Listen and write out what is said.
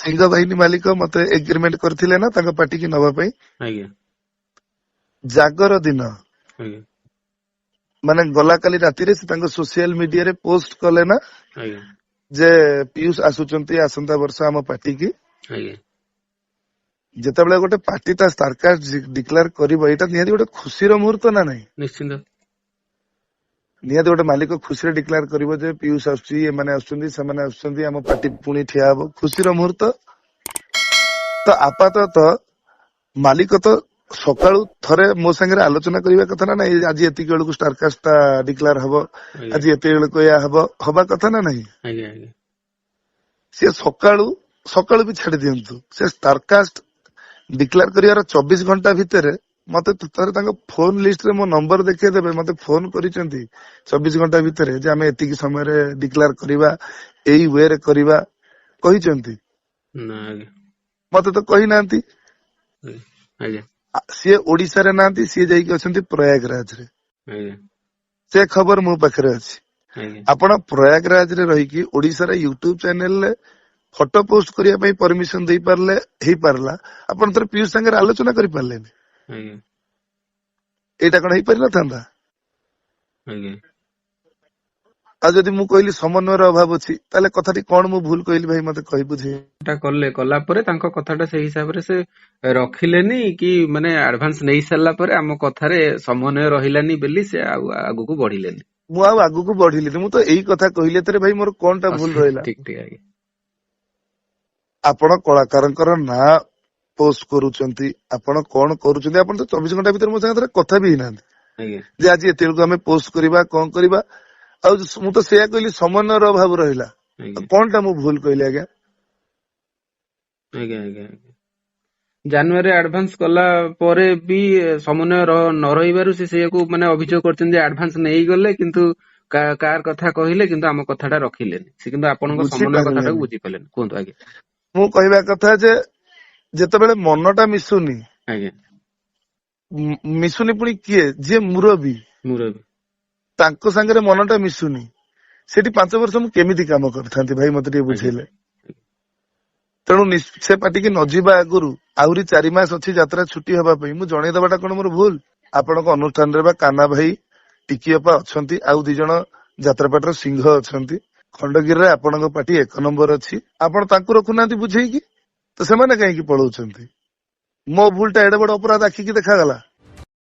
ସିଂହ ବାହିନୀ ମାଲିକ ମତେ ଏଗ୍ରିମେଣ୍ଟ କରିଥିଲେ ନା ତାଙ୍କ ପାର୍ଟି କି ନବା ପାଇଁ। ଆଜ୍ଞା ଜାଗର ଦିନ ଆଜ୍ଞା ମାନେ ଗଲା କାଲି ରାତିରେ ସେ ତାଙ୍କ ସୋସିଆଲ ମିଡିଆରେ ପୋଷ୍ଟ କଲେ ନା ଆଜ୍ଞା ଯେ ପିୟୁଷ ଆସୁଛନ୍ତି ଆସନ୍ତା ବର୍ଷ ଆମ ପାର୍ଟି କି। ଆଜ୍ଞା ଯେତେବେଳେ ଗୋଟେ ପାର୍ଟି ତା ଷ୍ଟାରକାଷ୍ଟ ଡିକ୍ଲେୟାର କରିବ ଏଇଟା ନିହାତି ଗୋଟେ ଖୁସିର ମୁହୂର୍ତ୍ତ ନା ନାହିଁ। ନିଶ୍ଚିନ୍ତ ନିହାତି ଗୋଟେ ମାଲିକ ଖୁସିରେ ଡିକ୍ଲେୟାର କରିବ ଯେ ପିୟୁଷ ଆସୁଛି, ଏମାନେ ଆସୁଛନ୍ତି, ସେମାନେ ଆସୁଛନ୍ତି, ଆମ ପାର୍ଟି ପୁଣି ଠିଆ ହବ, ଖୁସିର ମୁହୂର୍ତ୍ତ। ତ ଆପାତତଃ ମାଲିକ ତ ସକାଳୁ ଥରେ ମୋ ସାଙ୍ଗରେ ଆଲୋଚନା କରିବା କଥା ନା ନାଇଁ, ଆଜି ଏତିକି ବେଳକୁ ଷ୍ଟାରକାଷ୍ଟ ଟା ଡିକ୍ଲେୟାର ହବ, ଆଜ୍ଞା ଆଜି ଏତିକି ବେଳକୁ ଏହା ହବା କଥା ନା ନାହିଁ। ଆଜ୍ଞା ଆଜ୍ଞା ସିଏ ସକାଳୁ ବି ଛାଡି ଦିଅନ୍ତୁ, ସେ ଷ୍ଟାରକାଷ୍ଟ ଡିକ୍ଲେୟାର କରିବାର 24 ଘଣ୍ଟା ଭିତରେ ମତେ ଥରେ ତାଙ୍କ ଫୋନ ଲିଷ୍ଟରେ ମୋ ନମ୍ବର ଦେଖେଇଦେବେ, ମତେ ଫୋନ କରିଛନ୍ତି 24 ଘଣ୍ଟା ଭିତରେ ଯେ ଆମେ ଏତିକି ସମୟରେ ଡିକ୍ଲେୟାର କରିବା, ଏଇ ୱେରେ କରିବା କହିଛନ୍ତି। ନା ଆଜ୍ଞା ମତେ ତ କହିନାହାନ୍ତି। ଆଜ୍ଞା ସିଏ ଓଡିଶାରେ ନାହାନ୍ତି, ସିଏ ଯାଇକି ଅଛନ୍ତି ପ୍ରୟାଗରାଜରେ। ଆଜ୍ଞା ସେ ଖବର ମୋ ପାଖରେ ଅଛି। ଆଜ୍ଞା ଆପଣ ପ୍ରୟାଗରାଜରେ ରହିକି ଓଡିଶାର ୟୁଟ୍ୟୁବ ଚ୍ୟାନେଲରେ ଫଟୋ ପୋଷ୍ଟ କରିବା ପାଇଁ ପରମିଶନ ହେଇପାରିଲା, ଆପଣ ଥରେ ପିୟୁଷ ସାଙ୍ଗରେ ଆଲୋଚନା କରିପାରିଲେନି। ଆଜ୍ଞା ଏଇଟା କଣ ହେଇପାରିନଥାନ୍ତା? ଆଜ୍ଞା ଆଉ ଯଦି ମୁଁ କହିଲି ସମନ୍ୱୟର ଅଭାବ ଅଛି, ତାହେଲେ କଥାଟି କଣ ମୁଁ ଭୁଲ କହିଲି ଭାଇ ମତେ କହି ବୁଝେଇ। କଲା ପରେ ତାଙ୍କ କଥାଟା ସେଇ ହିସାବରେ ସେ ରଖିଲେନି କି ମାନେ ଆଡଭାନ୍ସ ନେଇ ସାରିଲା ପରେ ଆମ କଥାରେ ସମନ୍ୱୟ ରହିଲାନି ବୋଲି ସେ ଆଉ ଆଗକୁ ବଢିଲେନି। ମୁଁ ଆଉ ଆଗକୁ ବଢିଲିନି, ମୁଁ ତ ଏଇ କଥା କହିଲି। ଏଥିରେ ଭାଇ ମୋର କଣଟା ଭୁଲ ରହିଲା? ଠିକ ଠିକ ଆଜ୍ଞା ଆପଣ କଳାକାରଙ୍କର ନାଁ ପୋଷ୍ଟ କରୁଛନ୍ତି, ଆପଣ କଣ କରୁଛନ୍ତି, ଆପଣ ତ 24 ଘଣ୍ଟା ଭିତରେ ମୋ ସାଙ୍ଗରେ କଥା ବି ହେଇନାହାନ୍ତି ଆଜ୍ଞା ଯେ ଆଜି ଏତେବେଳକୁ ଆମେ ପୋଷ୍ଟ କରିବା, କଣ କରିବା। ଆଉ ମୁଁ ତ ସେଇଆ କହିଲି ସମନ୍ୱୟର ଅଭାବ ରହିଲା। ଆଜ୍ଞା କଣଟା ମୁଁ ଭୁଲ କହିଲି ଆଜ୍ଞା? ଆଜ୍ଞା ଆଜ୍ଞା ଆଜ୍ଞା ଜାନୁଆରୀ ଆଡଭାନ୍ସ କଲା ପରେ ବି ସମନ୍ୱୟ ନ ରହିବାରୁ ସେ ସେଇଆକୁ ମାନେ ଅଭିଯୋଗ କରୁଛନ୍ତି ଯେ ଆଡଭାନ୍ସ ନେଇଗଲେ କିନ୍ତୁ କାହାର କଥା କହିଲେ କିନ୍ତୁ ଆମ କଥାଟା ରଖିଲେନି। ସେ କିନ୍ତୁ ଆପଣଙ୍କ ସମନ୍ୱୟ କଥାଟାକୁ ବୁଝିପାରିଲେନି। ବୁଝିପାରିଲେନି। କୁହନ୍ତୁ ଆଜ୍ଞା। ମୁଁ କହିବା କଥା ଯେ ଯେତେବେଳେ ମନଟା ମିଶୁନି, ଆଜ୍ଞା ମିଶୁନି ପୁଣି କିଏ? ଯିଏ ମୁରବୀ, ମୁରବୀ ତାଙ୍କ ସାଙ୍ଗରେ ମନଟା ମିଶୁନି, ସେଠି 5 ବର୍ଷ ମୁଁ କେମିତି କାମ କରିଥାନ୍ତି ଭାଇ ମତେ ଟିକେ ଆଜ୍ଞା ବୁଝେଇଲେ। ତେଣୁ ସେ ପାର୍ଟିକି ନ ଯିବା ଆଗରୁ ଆହୁରି 4 ମାସ ଅଛି ଯାତ୍ରା ଛୁଟି ହେବା ପାଇଁ, ମୁଁ ଜଣେଇଦବାଟା କଣ ମୋର ଭୁଲ? ଆପଣଙ୍କ ଅନୁଷ୍ଠାନରେ ବା କାନା ଭାଇ, ଟିକିଅପା ଅଛନ୍ତି, ଆଉ 2 ଜଣ ଯାତ୍ରାପାଟିର ସିଂହ ଅଛନ୍ତି। ଖଣ୍ଡଗିରିରେ ଆପଣଙ୍କ ପାର୍ଟି 1 ନମ୍ବର ଅଛି, ଆପଣ ତାଙ୍କୁ ରଖୁନାହାନ୍ତି ବୁଝେଇକି। ତ ସେମାନେ କାହିଁକି ପଳଉଛନ୍ତି? ମୋ ଭୁଲଟା ଏଡେ ବଡ ଅପରାଧ ଆଖିକି ଦେଖାଗଲା।